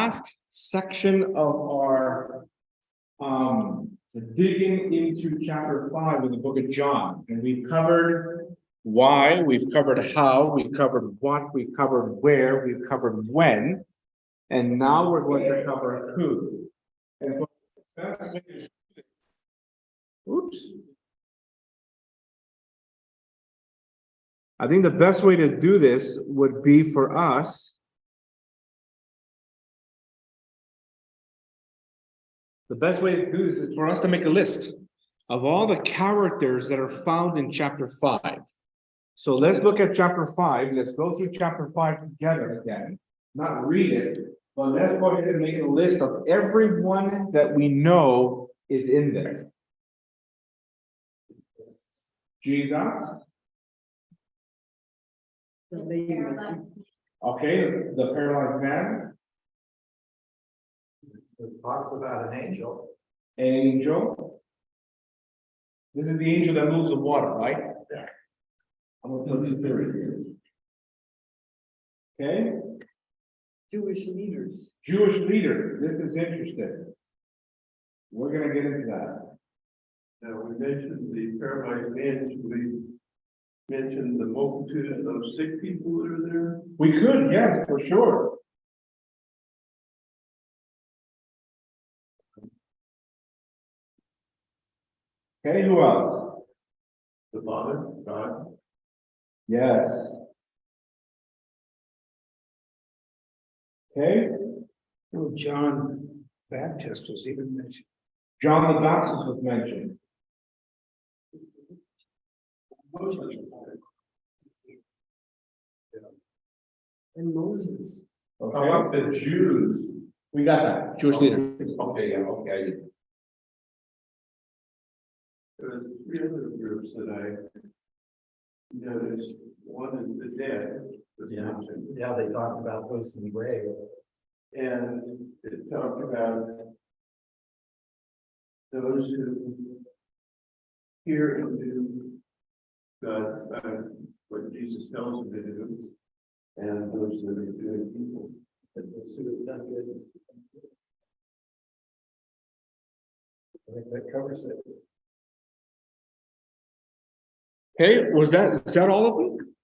last section of our digging into chapter 5 of the book of John. And we've covered why, we've covered how, we've covered what, we've covered where, we've covered when, and now we're going to cover who. And oops. I think the best way to do this would be for us to make a list of all the characters that are found in chapter 5. So let's look at chapter 5. Let's go through chapter 5 together again. Not read it, but let's go ahead and make a list of everyone that we know is in there. Jesus. Okay, the paralyzed man. It talks about an angel. An angel. This is the angel that moves the water, right? Yeah. I'm gonna put this theory here. Okay. Jewish leaders. Jewish leaders. This is interesting. We're gonna get into that. Now, we mentioned the paralyzed man. Should we mention the multitude of sick people that are there? We could, yes, for sure. Okay, who else? The Father, God. Yes. Okay, Oh, John Baptist was even mentioned. John the Baptist was mentioned. And Moses. How Okay, about the Jews? we got that. Jewish leaders. Okay, yeah, okay. There's three other groups that I noticed. One is the dead. was mentioned. Yeah, they talked about those in the grave. And it talked about those who hear and do God, what Jesus tells them to do, and those that are doing evil. Those who have done good. I think that covers it. Okay, is that all of them?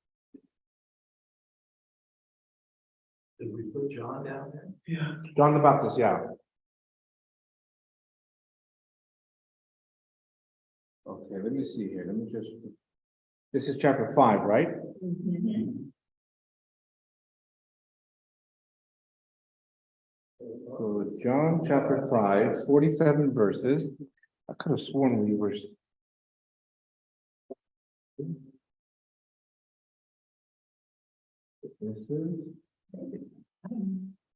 Did we put John down there? Yeah. John the Baptist, yeah. Okay, let me see here. This is chapter 5, right? So John chapter 5, 47 verses. I could have sworn we were.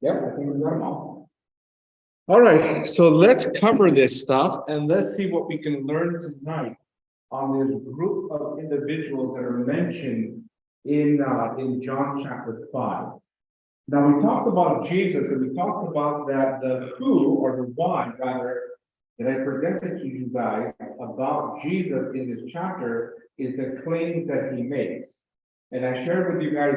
Yep, I think we got them all. All right, so let's cover this stuff and let's see what we can learn tonight on this group of individuals that are mentioned in John chapter 5. Now, we talked about Jesus and we talked about that the who or the why rather that I presented to you guys about Jesus in this chapter is the claims that he makes. And I shared with you guys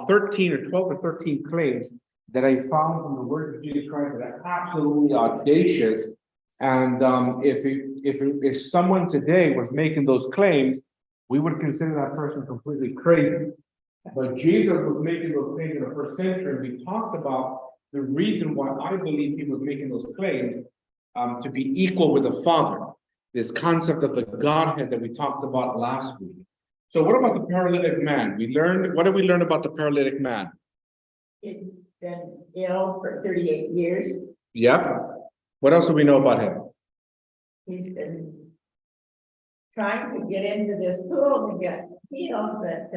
13 or 12 or 13 claims that I found from the words of Jesus Christ that are absolutely audacious. And if someone today was making those claims, we would consider that person completely crazy. But Jesus was making those claims in the first century. We talked about the reason why I believe he was making those claims to be equal with the Father. This concept of the Godhead that we talked about last week. So what about the paralytic man? What did we learn about the paralytic man? He's been ill for 38 years. Yep. What else do we know about him? He's been trying to get into this pool to get healed, but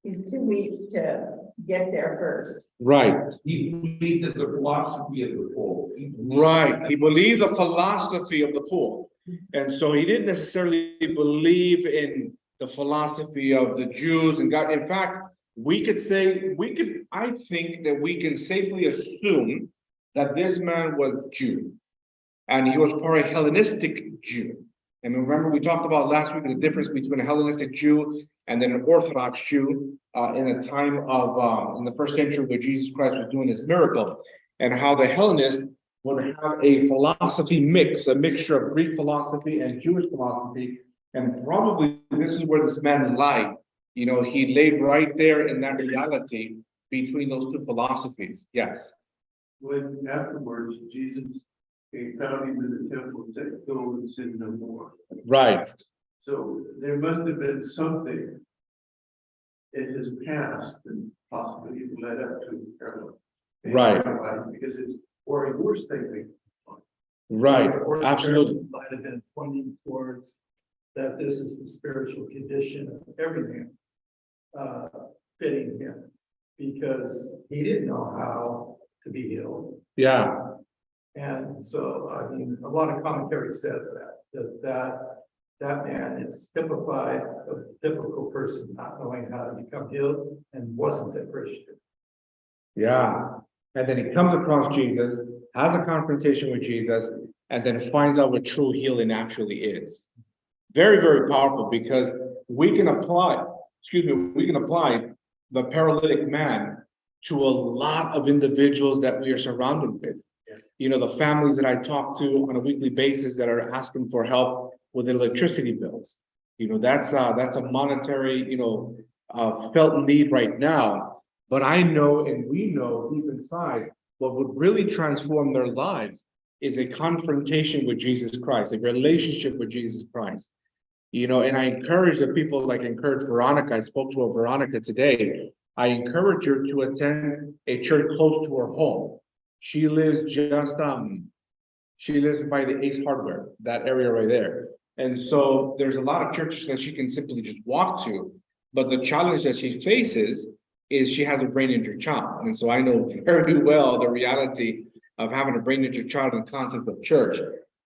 he's too weak to get there first. Right. He believed that the philosophy of the pool. Right. He believed the philosophy of the pool. And so he didn't necessarily believe in the philosophy of the Jews and God. In fact, I think that we can safely assume that this man was Jew. And he was probably a Hellenistic Jew. And remember, we talked about last week the difference between a Hellenistic Jew and then an Orthodox Jew in a time of in the first century where Jesus Christ was doing this miracle, and how the Hellenists would have a philosophy mix, a mixture of Greek philosophy and Jewish philosophy. And probably this is where this man lied. You know, he laid right there in that reality between those two philosophies. Yes. When afterwards, Jesus, he found him in the temple and said, go and sin no more. Right. So there must have been something in his past that possibly led up to parallel. Right. Because it's, or a worse thing. Right. Or the Absolutely. parable might have been pointing towards that this is the spiritual condition of every man, fitting him, because he didn't know how to be healed. Yeah. And so, I mean, a lot of commentary says that man is typified of a typical person not knowing how to become healed and wasn't a Christian. Yeah. And then he comes across Jesus, has a confrontation with Jesus, and then finds out what true healing actually is. Very, very powerful, because we can apply the paralytic man to a lot of individuals that we are surrounded with. You know, the families that I talk to on a weekly basis that are asking for help with their electricity bills. You know, that's a monetary, felt need right now. But I know, and we know deep inside, what would really transform their lives is a confrontation with Jesus Christ, a relationship with Jesus Christ. You know, and I encourage the people, like I encourage Veronica. I spoke to Veronica today. I encourage her to attend a church close to her home. She lives she lives by the Ace Hardware, that area right there. And so there's a lot of churches that she can simply just walk to. But the challenge that she faces is she has a brain injured child. And so I know very well the reality of having a brain injured child in the context of church.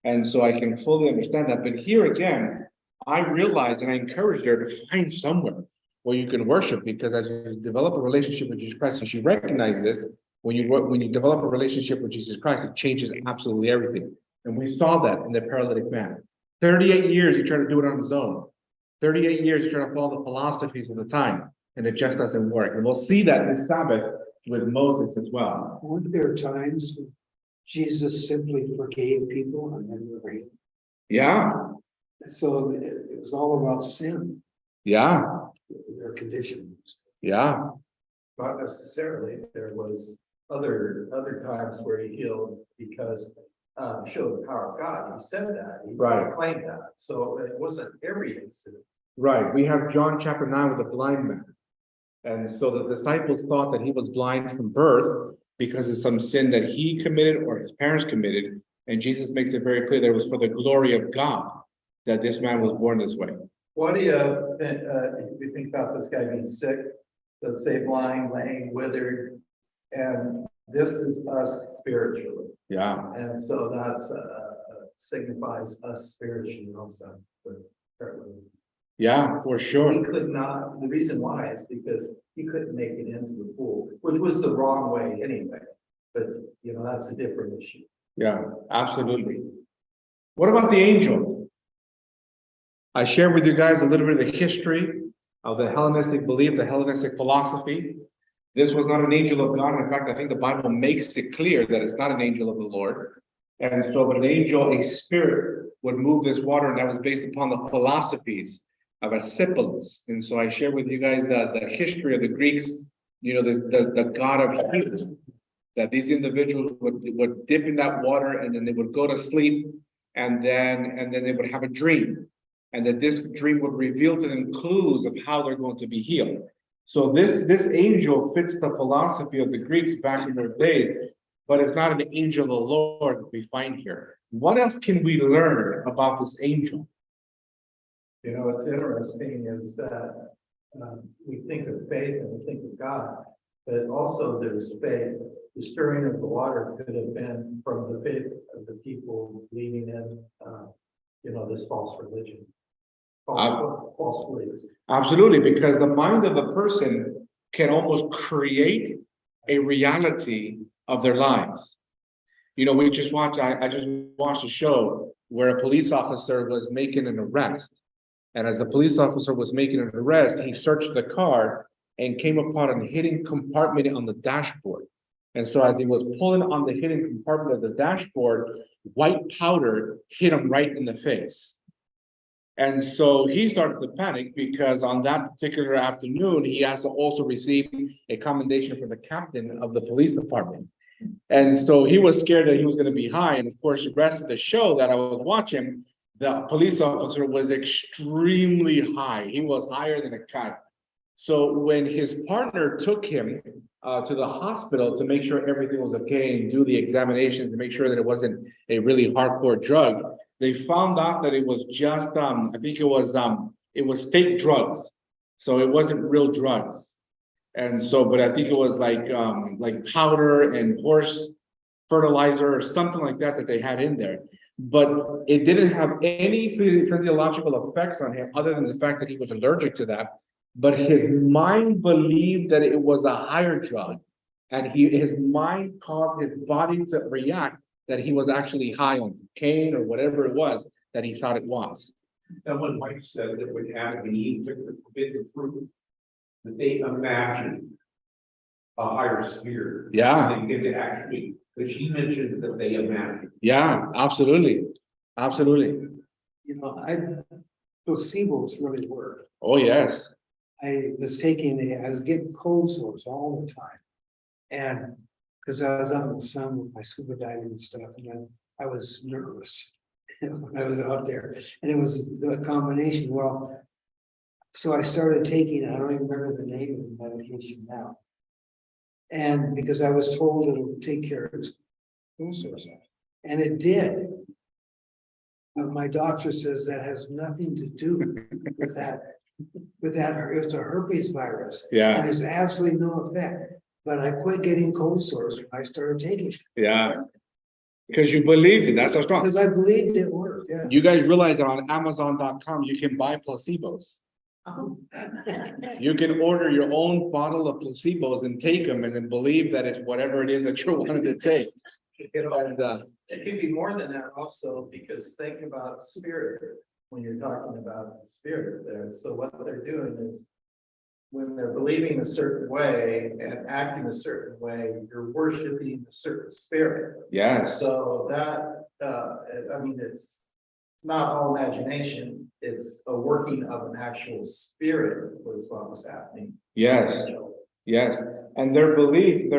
And so I can fully understand that. But here again, I realized and I encouraged her to find somewhere where you can worship, because as you develop a relationship with Jesus Christ, and she recognized this, when you develop a relationship with Jesus Christ, it changes absolutely everything. And we saw that in the paralytic man. 38 years he tried to do it on his own. 38 years he tried to follow the philosophies of the time, and it just doesn't work. And we'll see that this Sabbath with Moses as well. Weren't there times when Jesus simply forgave people and then forgave? Yeah, So it was all about sin, yeah, their conditions. yeah, Not necessarily. There was other times where he healed because showed the power of God. He said that. He Right. claimed that. So it wasn't every incident. right. We have John chapter 9 with the blind man. And so the disciples thought that he was blind from birth because of some sin that he committed or his parents committed. And Jesus makes it very clear that it was for the glory of God that this man was born this way. What do you think about this guy being sick? Let's say blind, lame, withered, and this is us spiritually. Yeah, And so that's signifies us spiritually also. yeah, for He sure. could not, the reason why is because he couldn't make it into the pool, which was the wrong way anyway. But, that's a different issue. Yeah, absolutely. What about the angel? I shared with you guys a little bit of the history of the Hellenistic belief, the Hellenistic philosophy. This was not an angel of God. In fact, I think the Bible makes it clear that it's not an angel of the Lord. And so, but an angel, a spirit, would move this water, and that was based upon the philosophies of Asclepius. And so I share with you guys the history of the Greeks, the god of healing, that these individuals would dip in that water, and then they would go to sleep, and then they would have a dream, and that this dream would reveal to them clues of how they're going to be healed. So this angel fits the philosophy of the Greeks back in their day, but it's not an angel of the Lord that we find here. What else can we learn about this angel? What's interesting is that we think of faith and we think of God, but also there's faith. The stirring of the water could have been from the faith of the people leading in, this false religion, false beliefs. Absolutely, because the mind of the person can almost create a reality of their lives. You know, we just watched, I just watched a show where a police officer was making an arrest. And as the police officer was making an arrest, he searched the car and came upon a hidden compartment on the dashboard. And so as he was pulling on the hidden compartment of the dashboard, white powder hit him right in the face. And so he started to panic because on that particular afternoon, he has to also receive a commendation from the captain of the police department. And so he was scared that he was going to be high. And of course, the rest of the show that I was watching, the police officer was extremely high. He was higher than a kite. So when his partner took him to the hospital to make sure everything was okay and do the examination to make sure that it wasn't a really hardcore drug, they found out that it was just I think it was fake drugs. So it wasn't real drugs. And so, but I think it was like powder and horse fertilizer or something like that they had in there. But it didn't have any physiological effects on him other than the fact that he was allergic to that. But his mind believed that it was a higher drug. And his mind caused his body to react that he was actually high on cocaine or whatever it was that he thought it was. And when Mike said that when Adam and Eve took the forbidden fruit, that they imagined a higher spirit. Yeah. They did actually, because she mentioned that they imagined. Yeah, absolutely. Absolutely. You know, placebos really work. Oh, yes. I was getting cold sores all the time. And because I was out in the sun with my scuba diving and stuff, and then I was nervous when I was out there. And it was a combination. Well, so I started taking, I don't even remember the name of the medication now. And because I was told it would take care of cold sores. And it did. But my doctor says that has nothing to do with that. It's a herpes virus. Yeah. And there's absolutely no effect. But I quit getting cold sores when I started taking it. Yeah. Because you believed it. That's so strong. Because I believed it worked, yeah. You guys realize that on Amazon.com, you can buy placebos. You can order your own bottle of placebos and take them and then believe that it's whatever it is that you're wanting to take. And, It can be more than that also, because think about spirit, when you're talking about the spirit there. So what they're doing is when they're believing a certain way and acting a certain way, you're worshiping a certain spirit. yes, So that, I mean, it's not all imagination, it's a working of an actual spirit was what was happening. yes, yes. And their belief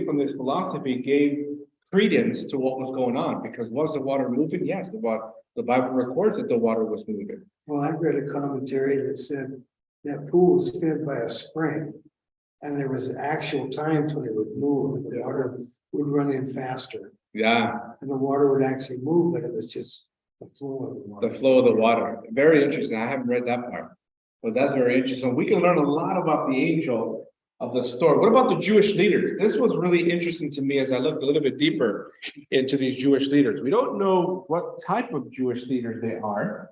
in this philosophy gave credence to what was going on, because was the water moving? Yes, the Bible records that the water was moving. Well, I read a commentary that said that pool was fed by a spring. And there was actual times when it would move, and the water would run in faster. Yeah, And the water would actually move, but it was just the flow of the water. the flow of the water. Very interesting. I haven't read that part, but that's very interesting. We can learn a lot about the angel of the story. What about the Jewish leaders? This was really interesting to me as I looked a little bit deeper into these Jewish leaders. We don't know what type of Jewish leaders they are.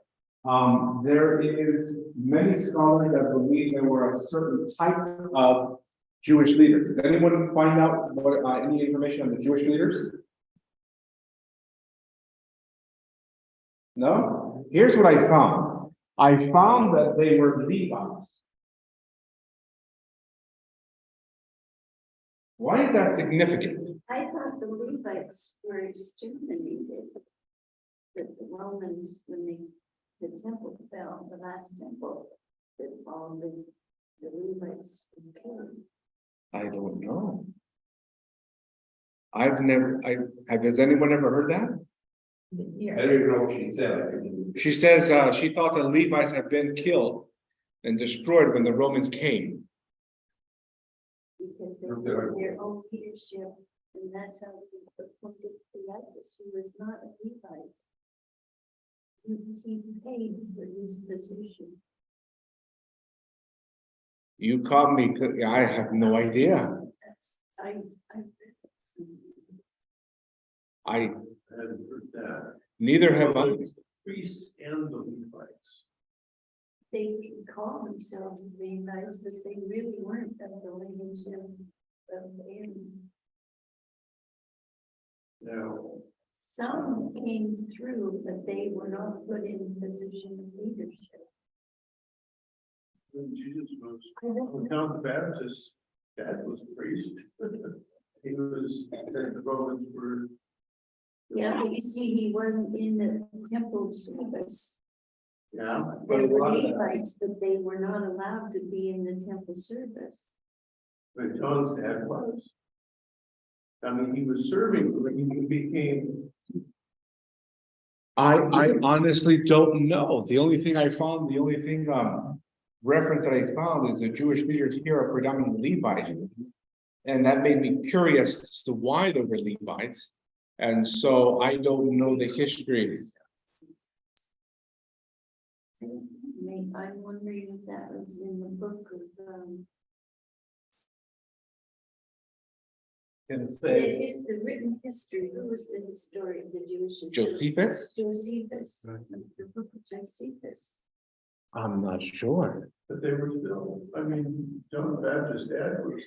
There is many scholars that believe there were a certain type of Jewish leaders. Did anyone find out what any information on the Jewish leaders? No? Here's what I found. I found that they were Levites. Why is that significant? I thought the Levites were exterminated. That the Romans, when the temple fell, the last temple, that all the Levites were killed. I don't know. Has anyone ever heard that? I Here, don't even know what she said. She says, she thought the Levites had been killed and destroyed when the Romans came. Because they were their own leadership, and that's how they appointed Pilatus, who was not a Levite. He paid for his position. You caught me, I have no idea. That's, I read that. I, I hadn't heard that. neither have I. The priests and the Levites. They can call themselves Levites, but they really weren't of the lineage of Aaron. Now, Some came through, but they were not put in position of leadership. When Jesus was, John the Baptist, dad was a priest. He was, the Romans were. Yeah, but you see, he wasn't in the temple service. Yeah. They were Levites, but they were not allowed to be in the temple service. But John's dad was. I mean, he was serving when he became. I honestly don't know. The only thing I found, reference that I found is the Jewish leaders here are predominantly Levites. And that made me curious as to why they were Levites. And so I don't know the history. I'm wondering if that was in the book of, Can say, the written history, who was the historian, the Jewish Josephus? Josephus, the book of Josephus. I'm not sure. But they were still, I mean, John the Baptist's dad was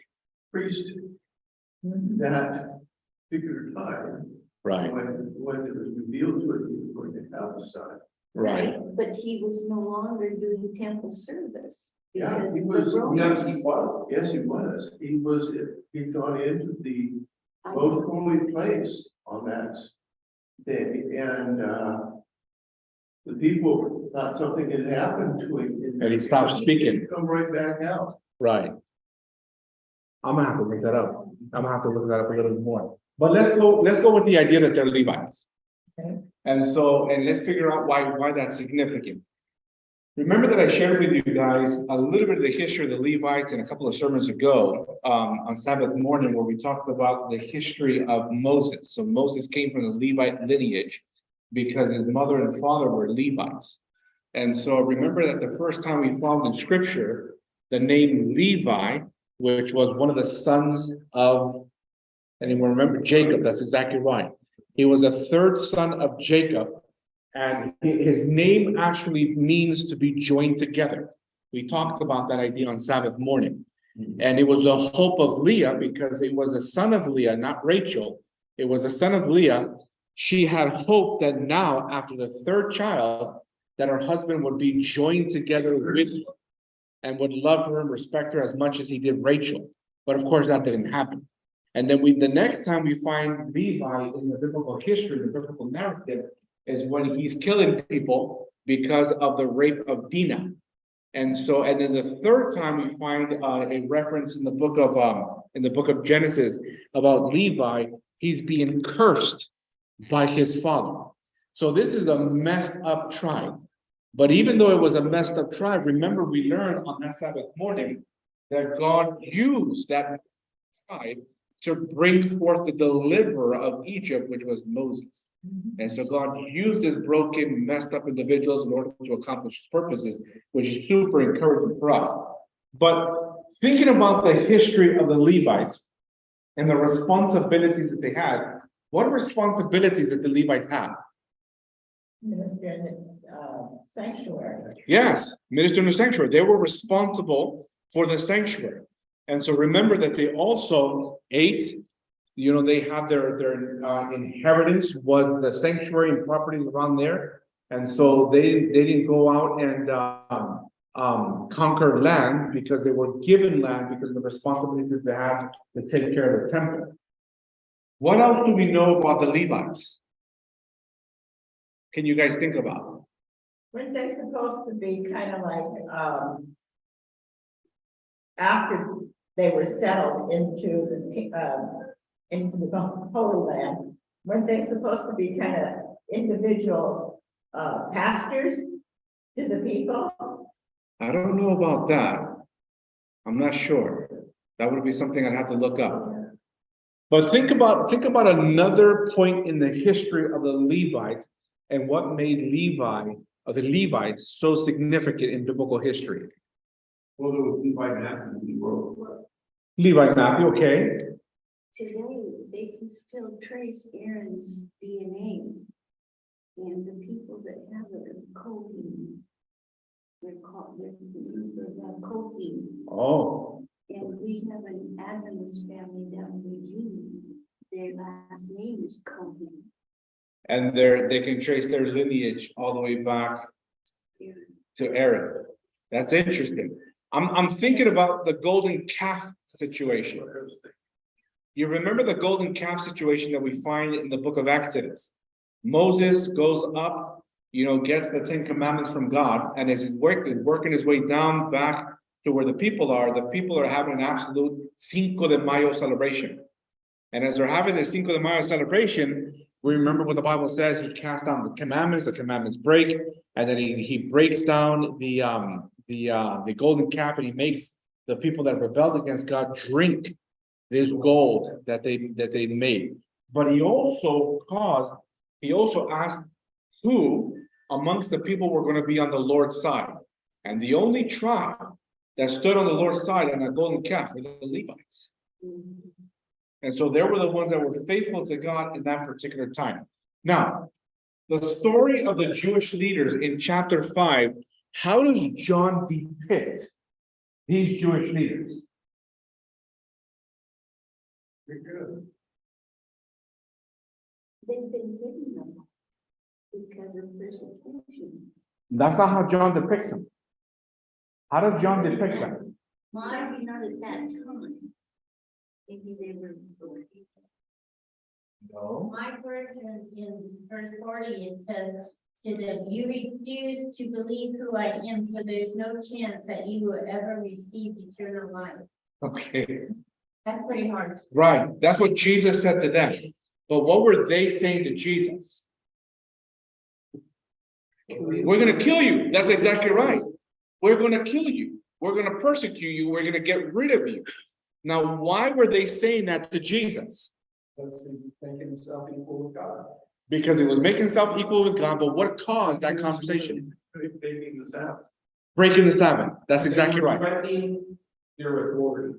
priest that particular time. Right, When it was revealed to it, he was going to have a son. right. But he was no longer doing temple service. Yeah, because he the was, Romans- yes, he was. He'd gone into the most holy place on that day, and the people thought something had happened to him. And he stopped speaking. Come right back out. Right. I'm gonna have to look that up. I'm gonna have to look that up a little bit more. But let's go with the idea that they're Levites. Okay. And let's figure out why that's significant. Remember that I shared with you guys a little bit of the history of the Levites in a couple of sermons ago, on Sabbath morning, where we talked about the history of Moses. So Moses came from the Levite lineage because his mother and father were Levites. And so remember that the first time we found in scripture, the name Levi, which was one of the sons of, anyone remember? Jacob, that's exactly right. He was a third son of Jacob, and his name actually means to be joined together. We talked about that idea on Sabbath morning. And it was a hope of Leah because it was a son of Leah, not Rachel. It was a son of Leah. She had hope that now, after the third child, that her husband would be joined together with her and would love her and respect her as much as he did Rachel. But of course, that didn't happen. And then the next time we find Levi in the biblical history, the biblical narrative, is when he's killing people because of the rape of Dinah. And then the third time we find a reference in the book of Genesis about Levi, he's being cursed by his father. So this is a messed up tribe. But even though it was a messed up tribe, remember we learned on that Sabbath morning that God used that tribe to bring forth the deliverer of Egypt, which was Moses. And so God uses broken, messed up individuals in order to accomplish his purposes, which is super encouraging for us. But thinking about the history of the Levites and the responsibilities that they had, what responsibilities did the Levites have? Minister in the sanctuary. Yes, minister in the sanctuary. They were responsible for the sanctuary. And so remember that they also ate, they have their inheritance was the sanctuary and properties around there. And so they didn't go out and conquer land because they were given land because of the responsibilities they had to take care of the temple. What else do we know about the Levites? Can you guys think about? Weren't they supposed to be kind of like, after they were settled into the Holy Land, weren't they supposed to be kind of individual pastors to the people? I don't know about that. I'm not sure. That would be something I'd have to look up. But think about another point in the history of the Levites and what made the Levites so significant in biblical history. Well, there was Levi Matthew, he wrote. Levi Matthew, okay. Today, they can still trace Aaron's DNA. And the people that have it are Kohen. They're Kohen. Oh, And we have an Adam's family down in Eugene. Their last name is Kohen. And they can trace their lineage all the way back to Aaron. That's interesting. I'm thinking about the golden calf situation. You remember the golden calf situation that we find in the book of Exodus? Moses goes up, gets the 10 commandments from God, and is working his way down back to where the people are. The people are having an absolute Cinco de Mayo celebration. And as they're having the Cinco de Mayo celebration, we remember what the Bible says. He casts down the commandments break, and then he breaks down the golden calf, and he makes the people that rebelled against God drink this gold that they made. But he also asked who amongst the people were going to be on the Lord's side. And the only tribe that stood on the Lord's side on that golden calf were the Levites. And so they were the ones that were faithful to God in that particular time. Now, the story of the Jewish leaders in chapter 5, how does John depict these Jewish leaders? Very good. They've been given them because of persecution. That's not how John depicts them. How does John depict them? Maybe not at that time. Maybe they were. No. My version in verse 40, it says, to them, you refuse to believe who I am, so there's no chance that you will ever receive eternal life. Okay. That's pretty hard. Right. That's what Jesus said to them. But what were they saying to Jesus? We're going to kill you. That's exactly right. We're going to kill you. We're going to persecute you. We're going to get rid of you. Now, why were they saying that to Jesus? Because he was making himself equal with God. Because he was making himself equal with God. But what caused that conversation? Breaking the Sabbath. Breaking the Sabbath. That's exactly right. Threatening their authority.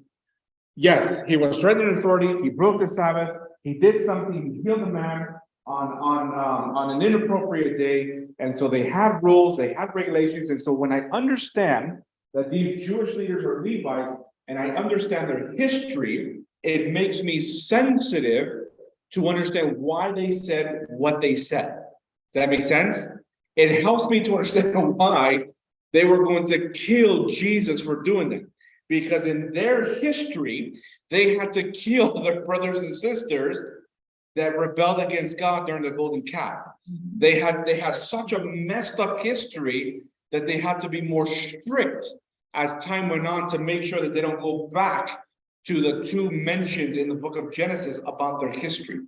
Yes, he was threatening authority. He broke the Sabbath. He did something. He healed a man on an inappropriate day. And so they had rules, they had regulations. And so when I understand that these Jewish leaders are Levites, and I understand their history, it makes me sensitive to understand why they said what they said. Does that make sense? It helps me to understand why they were going to kill Jesus for doing that. Because in their history, they had to kill their brothers and sisters that rebelled against God during the golden calf. They had such a messed up history that they had to be more strict as time went on to make sure that they don't go back to the two mentions in the book of Genesis about their history.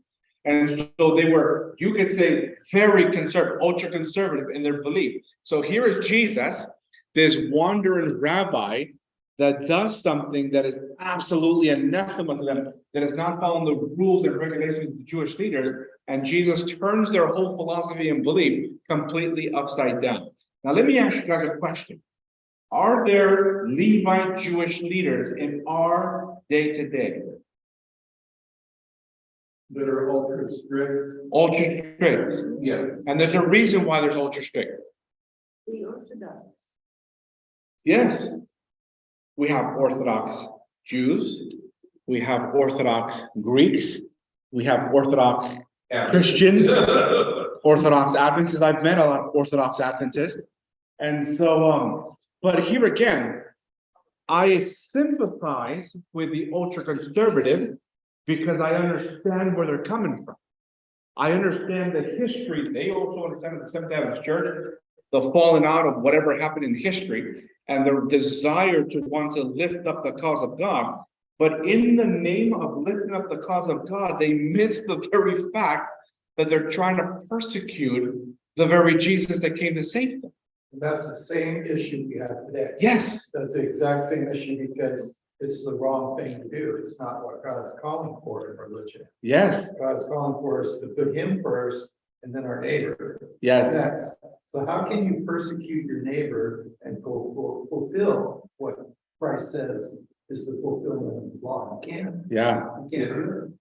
And so they were, you could say, very conservative, ultra conservative in their belief. So here is Jesus, this wandering rabbi that does something that is absolutely anathema to them, that is not following the rules and regulations of the Jewish leaders, and Jesus turns their whole philosophy and belief completely upside down. Now, let me ask you guys a question. Are there Levite Jewish leaders in our day-to-day? That are ultra strict. Ultra strict, Yes. and there's a reason why there's ultra strict. The Orthodox. Yes. We have Orthodox Jews, we have Orthodox Greeks, we have Orthodox Christians, Orthodox Adventists. I've met a lot of Orthodox Adventists. And so, but here again, I sympathize with the ultra conservative because I understand where they're coming from. I understand the history. They also understand the Seventh-day Adventist Church, the falling out of whatever happened in history, and their desire to want to lift up the cause of God. But in the name of lifting up the cause of God, they miss the very fact that they're trying to persecute the very Jesus that came to save them. That's the same issue we have today. Yes. That's the exact same issue because it's the wrong thing to do. It's not what God's calling for in religion. Yes. God's calling for us to put him first and then our neighbor Yes. next. So how can you persecute your neighbor and fulfill what Christ says is the fulfillment of the law? You can't. Yeah. You can't do it.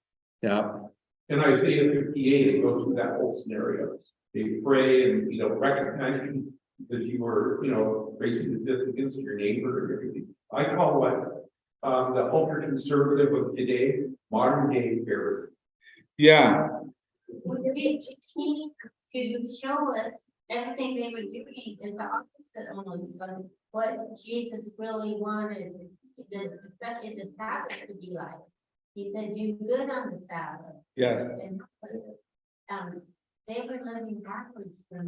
Yeah. In Isaiah 58, it goes through that whole scenario. They pray and, recognize you that you were, raising the against your neighbor and everything. I call what the ultra conservative of today, modern day terror. Yeah. Well, Jesus came to show us everything they were doing is the opposite almost of what Jesus really wanted, especially the Sabbath to be like. He said, do good on the Sabbath. Yes. And, they were living backwards from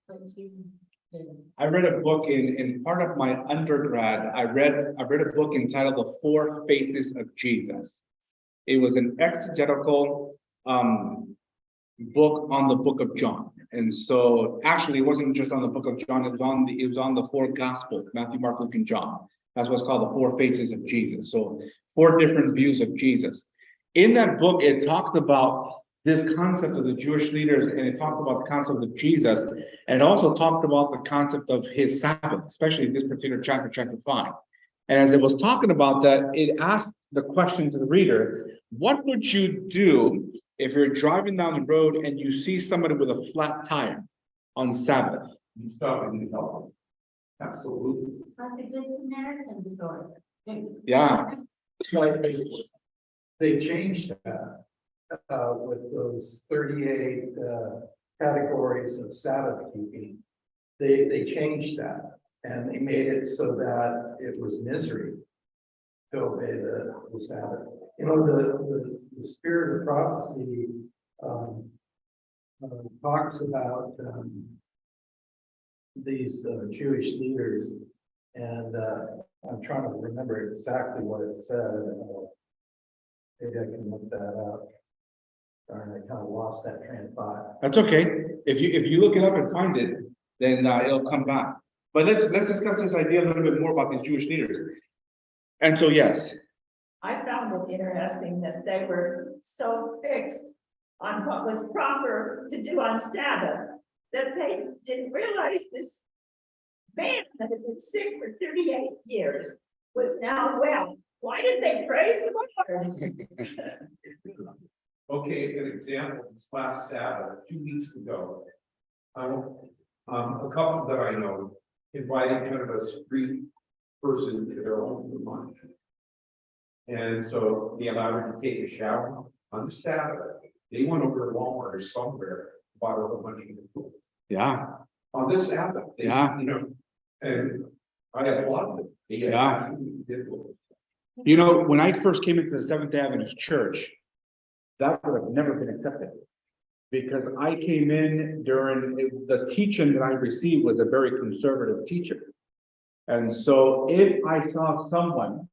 what Jesus did. I read a book in part of my undergrad. I read a book entitled The Four Faces of Jesus. It was an exegetical book on the book of John. And so actually it wasn't just on the book of John, it was on the four gospels, Matthew, Mark, Luke, and John. That's what's called the four faces of Jesus. So four different views of Jesus. In that book, it talked about this concept of the Jewish leaders, and it talked about the concept of Jesus, and also talked about the concept of his Sabbath, especially in this particular chapter, chapter 5. And as it was talking about that, it asked the question to the reader, what would you do if you're driving down the road and you see somebody with a flat tire on Sabbath? You stop and you help them. Absolutely. It's like the Good Samaritan story. Yeah, Like they changed that with those 38 categories of Sabbath keeping. They changed that and they made it so that it was misery to obey the Sabbath. You know, the spirit of prophecy talks about these Jewish leaders, and I'm trying to remember exactly what it said. Maybe I can look that up. Darn, I kind of lost that train of thought. that's okay. If you look it up and find it, then it'll come back. But let's discuss this idea a little bit more about these Jewish leaders. And so, yes, I found it interesting that they were so fixed on what was proper to do on Sabbath, that they didn't realize this man that had been sick for 38 years was now well. Why did they praise the Lord? Okay, an example, this last Sabbath, 2 weeks ago. A couple that I know invited kind of a street person to their home for lunch. And so they allowed her to take a shower on the Sabbath. They went over to Walmart or somewhere, bought a whole bunch of food. yeah, On this Sabbath, they, Yeah. you know, and I applaud them. They Yeah. absolutely did what- you know, when I first came into the Seventh Avenue Church, that would have never been accepted. Because I came in during, the teaching that I received was a very conservative teacher. And so if I saw someone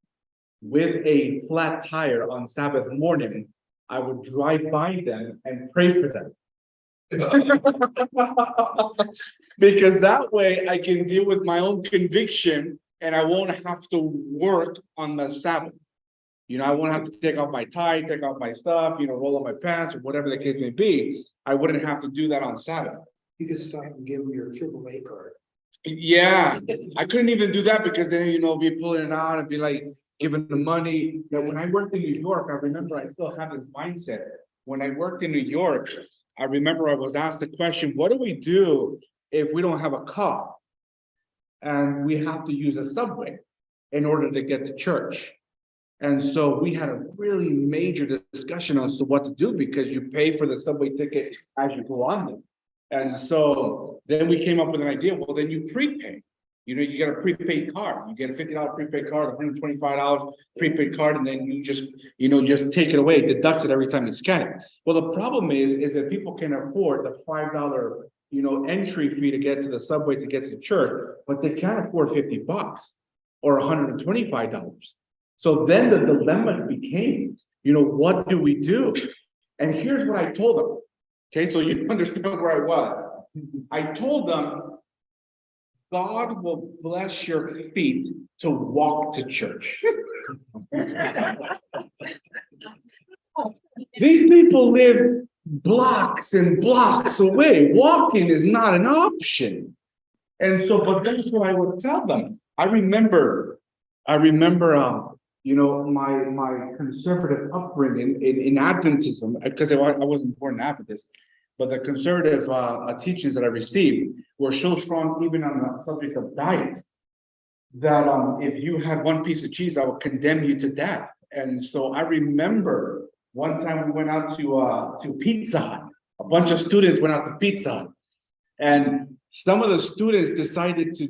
with a flat tire on Sabbath morning, I would drive by them and pray for them. Because that way I can deal with my own conviction and I won't have to work on the Sabbath. You know, I won't have to take off my tie, take off my stuff, you know, roll up my pants or whatever the case may be. I wouldn't have to do that on Sabbath. You could stop and give them your AAA card. Yeah, I couldn't even do that because then, you know, be pulling it out and be like, giving the money. Now, when I worked in New York, I remember I still have this mindset. When I worked in New York, I remember I was asked the question, what do we do if we don't have a car? And we have to use a subway in order to get to church. And so we had a really major discussion as to what to do because you pay for the subway ticket as you go on them. And so then we came up with an idea, well, then you prepay. You know, you get a prepaid card, you get a $50 prepaid card, $125 prepaid card, and then you just, you know, just take it away, it deducts it every time you scan it. Well, the problem is that people can afford the $5, you know, entry fee to get to the subway to get to church, but they can't afford $50 or $125. So then the dilemma became, you know, what do we do? And here's what I told them. Okay, so you understand where I was. I told them, God will bless your feet to walk to church. These people live blocks and blocks away. Walking is not an option. And so, but that's what I would tell them. I remember, you know, my conservative upbringing in Adventism, because I wasn't born an Adventist, but the conservative teachings that I received were so strong, even on the subject of diet, that if you had one piece of cheese, I would condemn you to death. And so I remember one time we went out to Pizza Hut, a bunch of students went out to Pizza Hut. And some of the students decided to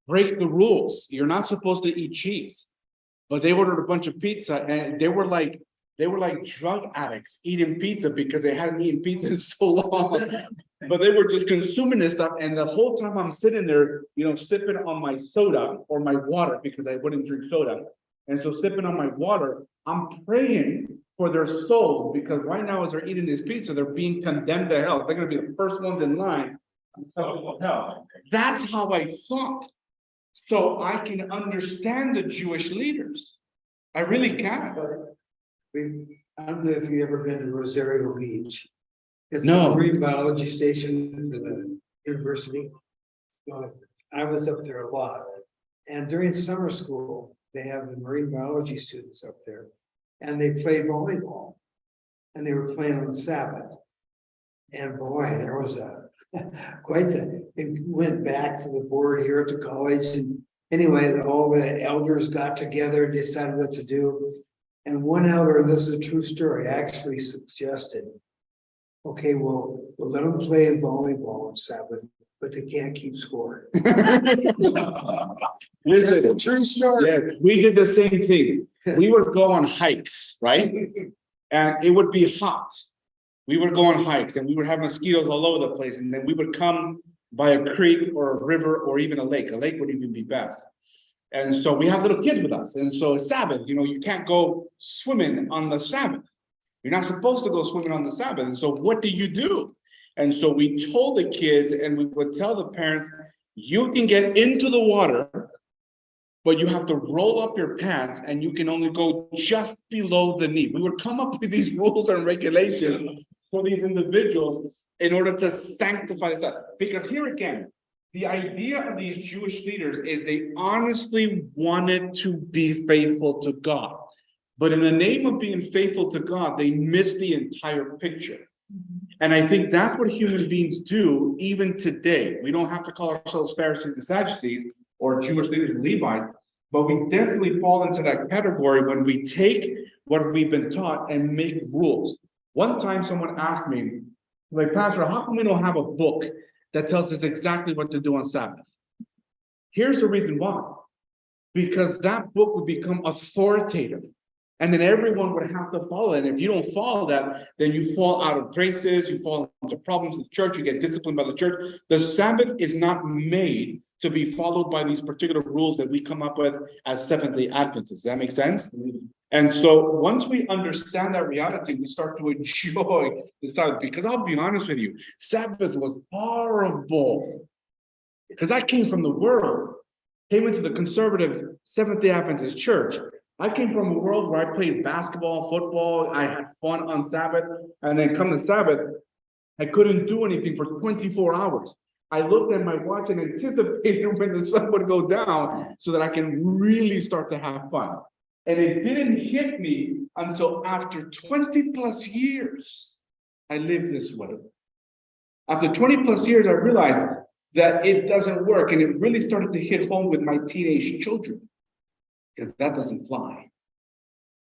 break the rules. You're not supposed to eat cheese. But they ordered a bunch of pizza and they were like drug addicts eating pizza because they hadn't eaten pizza in so long. But they were just consuming this stuff. And the whole time I'm sitting there, sipping on my soda or my water because I wouldn't drink soda. And so sipping on my water, I'm praying for their souls because right now as they're eating this pizza, they're being condemned to hell. They're going to be the first ones in line. Hell. That's how I thought. So I can understand the Jewish leaders. I really can. I don't know if you've ever been to Rosario Beach. It's No. a marine biology station for the university. I was up there a lot. And during summer school, they have the marine biology students up there. And they play volleyball. And they were playing on Sabbath. And boy, there was it went back to the board here at the college. And anyway, all the elders got together and decided what to do. And one elder, and this is a true story, actually suggested, okay, well, we'll let them play volleyball on Sabbath, but they can't keep score. Listen, It's a true story. yeah, we did the same thing. We would go on hikes, right? And it would be hot. We would go on hikes and we would have mosquitoes all over the place. And then we would come by a creek or a river or even a lake. A lake would even be best. And so we have little kids with us. And so Sabbath, you can't go swimming on the Sabbath. You're not supposed to go swimming on the Sabbath. And so what do you do? And so we told the kids and we would tell the parents, you can get into the water, but you have to roll up your pants and you can only go just below the knee. We would come up with these rules and regulations for these individuals in order to sanctify this up. Because here again, the idea of these Jewish leaders is they honestly wanted to be faithful to God. But in the name of being faithful to God, they missed the entire picture. And I think that's what human beings do even today. We don't have to call ourselves Pharisees and Sadducees or Jewish leaders and Levites, but we definitely fall into that category when we take what we've been taught and make rules. One time someone asked me, like, Pastor, how come we don't have a book that tells us exactly what to do on Sabbath? Here's the reason why. Because that book would become authoritative. And then everyone would have to follow it. And if you don't follow that, then you fall out of graces, you fall into problems in the church, you get disciplined by the church. The Sabbath is not made to be followed by these particular rules that we come up with as Seventh-day Adventists. Does that make sense? And so once we understand that reality, we start to enjoy the Sabbath. Because I'll be honest with you, Sabbath was horrible. Because I came from the world, came into the conservative Seventh-day Adventist church. I came from a world where I played basketball, football, I had fun on Sabbath, and then come to Sabbath, I couldn't do anything for 24 hours. I looked at my watch and anticipated when the sun would go down so that I can really start to have fun. And it didn't hit me until after 20 plus years, I lived this way. After 20 plus years, I realized that it doesn't work. And it really started to hit home with my teenage children. Because that doesn't fly.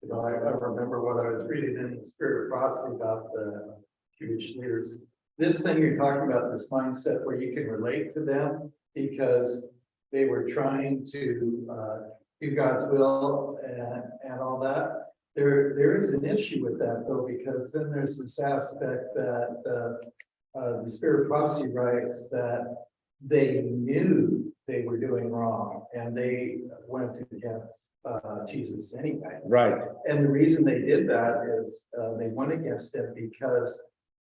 I remember what I was reading in the Spirit of Prophecy about the Jewish leaders. This thing you're talking about, this mindset where you can relate to them because they were trying to do God's will and all that. There is an issue with that though, because then there's this aspect that the Spirit of Prophecy writes that they knew they were doing wrong and they went against Jesus anyway. Right. And the reason they did that is they went against him because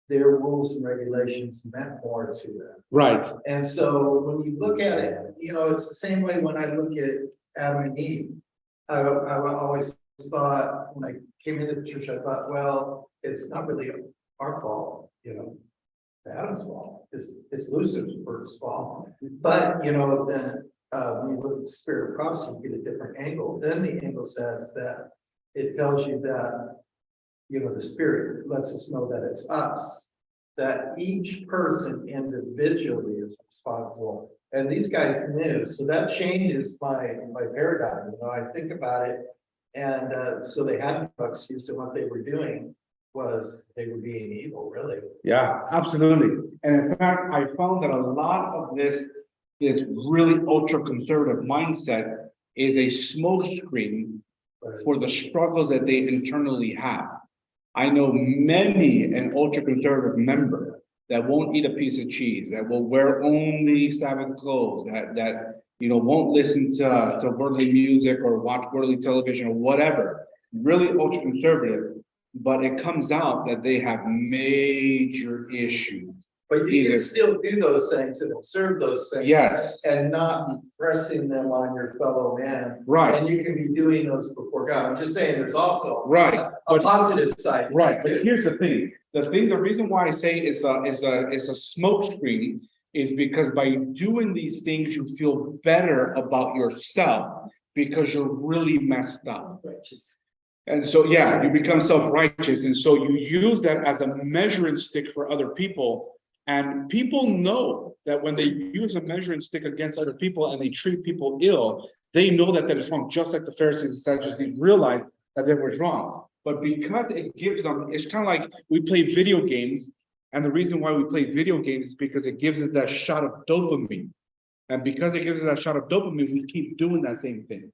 their rules and regulations meant more to them. Right. And so when you look at it, it's the same way when I look at Adam and Eve. I always thought when I came into the church, I thought, well, it's not really our fault, Adam's fault. It's Lucifer's fault. But then when you look at the Spirit of Prophecy, you get a different angle. Then the angle says that it tells you that the Spirit lets us know that it's us, that each person individually is responsible. And these guys knew, so that changes my paradigm. I think about it, and so they had no excuse in what they were doing. was they were being evil, really. Yeah, absolutely. And in fact, I found that a lot of this really ultra conservative mindset is a smokescreen for the struggles that they internally have. I know many an ultra conservative member that won't eat a piece of cheese, that will wear only Sabbath clothes, that won't listen to worldly music or watch worldly television or whatever. Really ultra conservative, but it comes out that they have major issues. But you can Either- still do those things and observe those things. Yes, And not be pressing them on your fellow man. right, And you can be doing those before God. I'm just saying, there's also right. a But positive side. right, but here's the thing, the reason why I say it's a smokescreen is because by doing these things, you feel better about yourself because you're really messed up. And so, yeah, you become self-righteous, and so you use that as a measuring stick for other people. And people know that when they use a measuring stick against other people and they treat people ill, they know that that is wrong, just like the Pharisees and Sadducees realized that that was wrong. But because it gives them, it's kind of like we play video games, and the reason why we play video games is because it gives us that shot of dopamine. And because it gives us that shot of dopamine, we keep doing that same thing.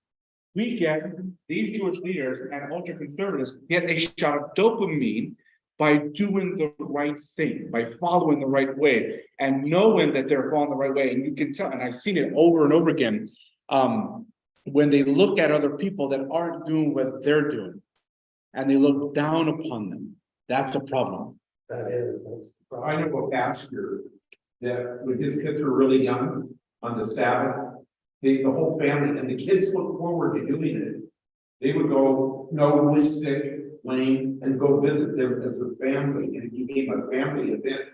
We get, these Jewish leaders and ultra conservatives get a shot of dopamine by doing the right thing, by following the right way, and knowing that they're following the right way. And you can tell, and I've seen it over and over again, when they look at other people that aren't doing what they're doing, and they look down upon them. That's a problem. That's the I problem. know a pastor that when his kids were really young on the Sabbath, the whole family and the kids look forward to doing it. They would go, no, sick, lame, and go visit them as a family, and it became a family event.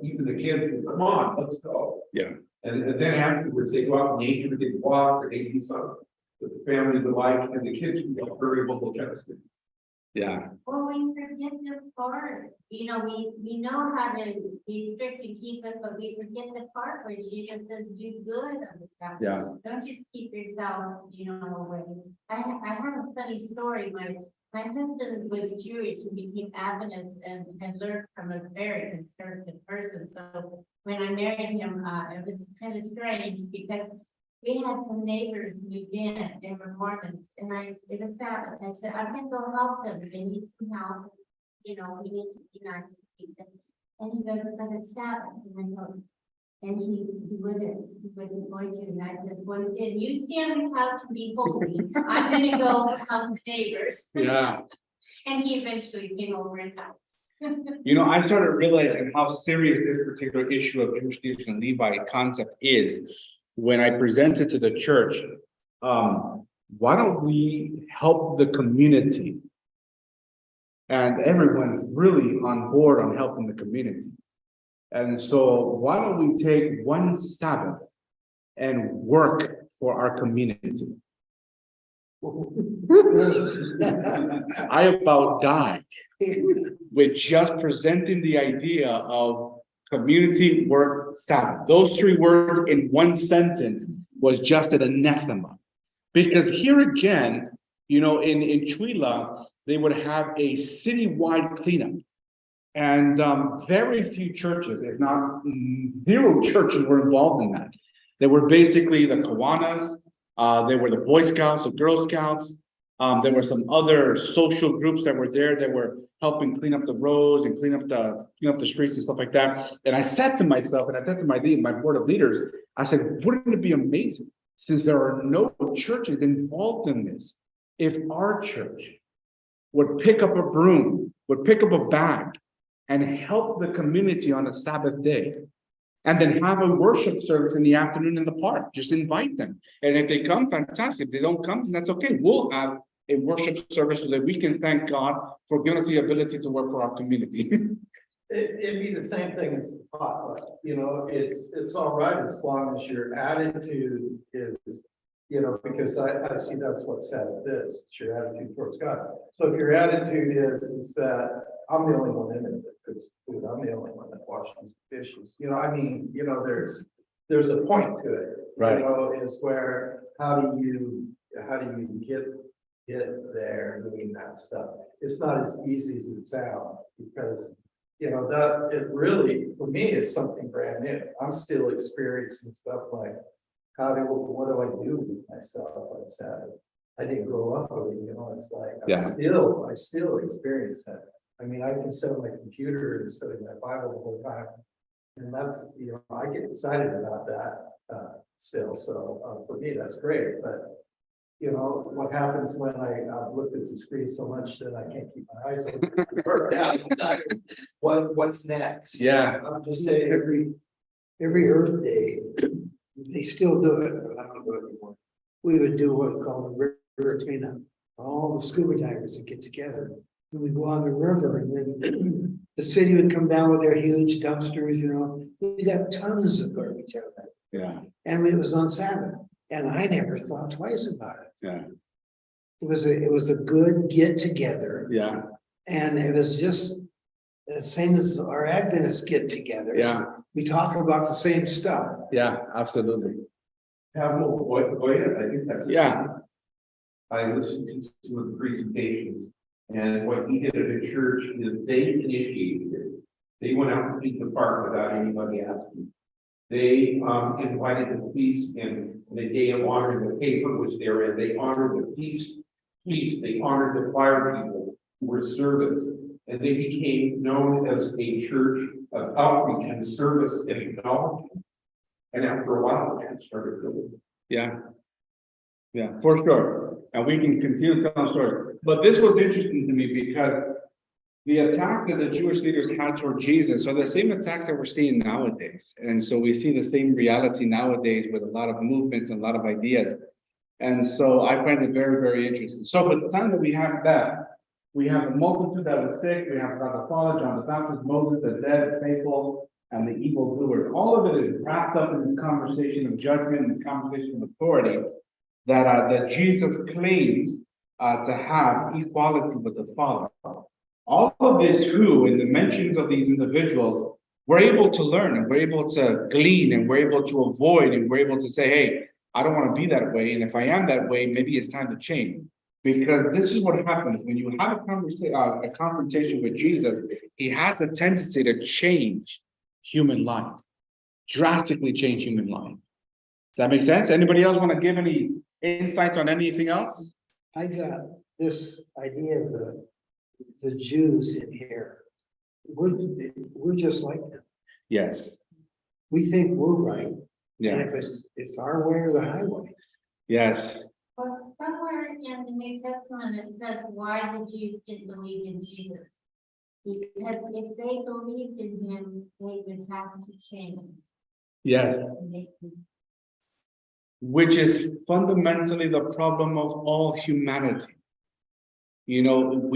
Even the kids would, come on, let's go. Yeah. And then afterwards, they go out in nature, they walk, or they do something that the family would like, and the kids would feel very well adjusted. Yeah, Well, we forget the part, we know how to be strict and keep it, but we forget the part where Jesus says, do good on the Sabbath. yeah. Don't just keep yourself, away. I have a funny story. My husband was Jewish and became Adventist and learned from a very conservative person. So when I married him, it was kind of strange because we had some neighbors moved in, they were Mormons, and it was Sabbath. I said, I'm gonna go help them. They need some help. We need to be nice to people. And he goes, but it's Sabbath. And I go, and he wouldn't, he wasn't going to. And I said, well, then you stay on the couch and be holy. I'm gonna go help the neighbors. Yeah. And he eventually came over and helped. I started realizing how serious this particular issue of Jewish Leaders and Levite concept is when I presented to the church. Why don't we help the community? And everyone's really on board on helping the community. And so why don't we take one Sabbath and work for our community? I about died with just presenting the idea of community work Sabbath. Those three words in one sentence was just an anathema. Because here again, in Chuila, they would have a citywide cleanup. And very few churches, if not zero churches, were involved in that. They were basically the Kiwanis, they were the Boy Scouts, the Girl Scouts. There were some other social groups that were there that were helping clean up the roads and clean up the streets and stuff like that. And I said to myself, and I said to my board of leaders, I said, wouldn't it be amazing, since there are no churches involved in this, if our church would pick up a broom, would pick up a bag, and help the community on a Sabbath day, and then have a worship service in the afternoon in the park. Just invite them. And if they come, fantastic. If they don't come, then that's okay. We'll have a worship service so that we can thank God for giving us the ability to work for our community. It'd be the same thing as the potluck, it's all right as long as your attitude is, because I see that's what Sabbath is, it's your attitude towards God. So if your attitude is that I'm the only one in it that cooks food, I'm the only one that washes dishes, there's a point to it. Right. Is where, how do you get get there doing that stuff. It's not as easy as it sounds because, you know, that it really, for me, it's something brand new. I'm still experiencing stuff like, what do I do with myself on Sabbath? I didn't grow up with it, you know, it's like, I still experience that. I mean, I can sit on my computer and study my Bible the whole time. And that's, you know, I get excited about that, still, so, for me, that's great, but. You know, what happens when I look at the screen so much that I can't keep my eyes open? What's next? Yeah. I'm just saying, Every Earth Day, they still do it, but I don't do it anymore. We would do what we call the river cleanup. All the scuba divers would get together. And we'd go on the river and then the city would come down with their huge dumpsters, you know. We got tons of garbage out of that. Yeah, And it was on Sabbath. And I never thought twice about it. yeah, It was a good get together. yeah, And it was just the same as our Adventist get togethers. yeah, We talk about the same stuff. yeah, absolutely. I think that's. Yeah. I listened to some of the presentations, and what he did at the church is they initiated it. They went out to beat the park without anybody asking. They invited the police in, the day of honoring the paper was there, and they honored the police, they honored the fire people who were service, and they became known as a church of outreach and service and acknowledgement. And after a while, the church started building. Yeah. Yeah, for sure. And we can continue to tell the story. But this was interesting to me because the attack that the Jewish leaders had toward Jesus are the same attacks that we're seeing nowadays. And so we see the same reality nowadays with a lot of movements and a lot of ideas. And so I find it very, very interesting. So by the time that we have that, we have a multitude that was sick, we have God the Father, John the Baptist, Moses, the dead, faithful, and the evil doers. All of it is wrapped up in this conversation of judgment and conversation of authority that Jesus claims to have equality with the Father. All of this who, in the mentions of these individuals, we're able to learn and we're able to glean and we're able to avoid and we're able to say, hey, I don't want to be that way. And if I am that way, maybe it's time to change. Because this is what happens when you have a confrontation with Jesus, he has a tendency to change human life, drastically change human life. Does that make sense? Anybody else want to give any insights on anything else? I got this idea of the Jews in here. We're just like them. Yes. We think we're right. Yeah. And if it's our way or the highway. Yes. Well, somewhere in the New Testament, it says why the Jews didn't believe in Jesus. Because if they believed in him, they would have to change. Yes. Which is fundamentally the problem of all humanity. You know,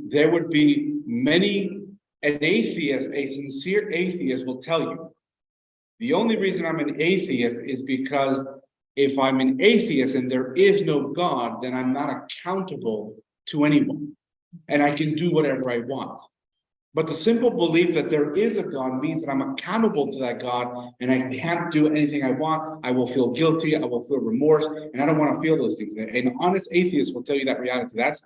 there would be an atheist, a sincere atheist will tell you, the only reason I'm an atheist is because if I'm an atheist and there is no God, then I'm not accountable to anyone and I can do whatever I want. But the simple belief that there is a God means that I'm accountable to that God and I can't do anything I want. I will feel guilty, I will feel remorse, and I don't want to feel those things. An honest atheist will tell you that reality. That's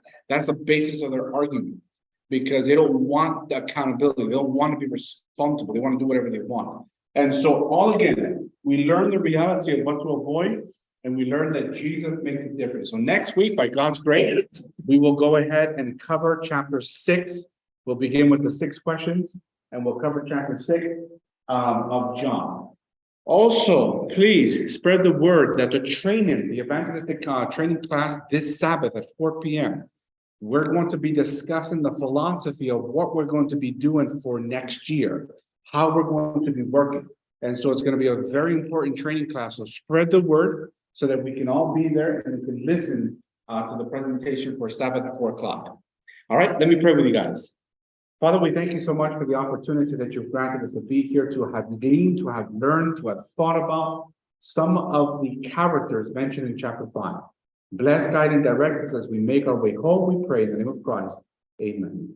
the basis of their argument, because they don't want the accountability. They don't want to be responsible. They want to do whatever they want. And so all again, we learn the reality of what to avoid, and we learn that Jesus makes a difference. So next week, by God's grace, we will go ahead and cover chapter 6. We'll begin with the 6 questions, and we'll cover chapter 6 of John. Also, please spread the word that the evangelistic training class this Sabbath at 4 p.m. We're going to be discussing the philosophy of what we're going to be doing for next year, how we're going to be working. And so it's going to be a very important training class. So spread the word so that we can all be there and we can listen to the presentation for Sabbath at 4 o'clock. All right, let me pray with you guys. Father, we thank you so much for the opportunity that you've granted us to be here, to have gleaned, to have learned, to have thought about some of the characters mentioned in chapter 5. Bless, guide, and direct us as we make our way home, we pray in the name of Christ. Amen.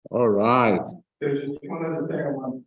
All right. There's just one other thing I want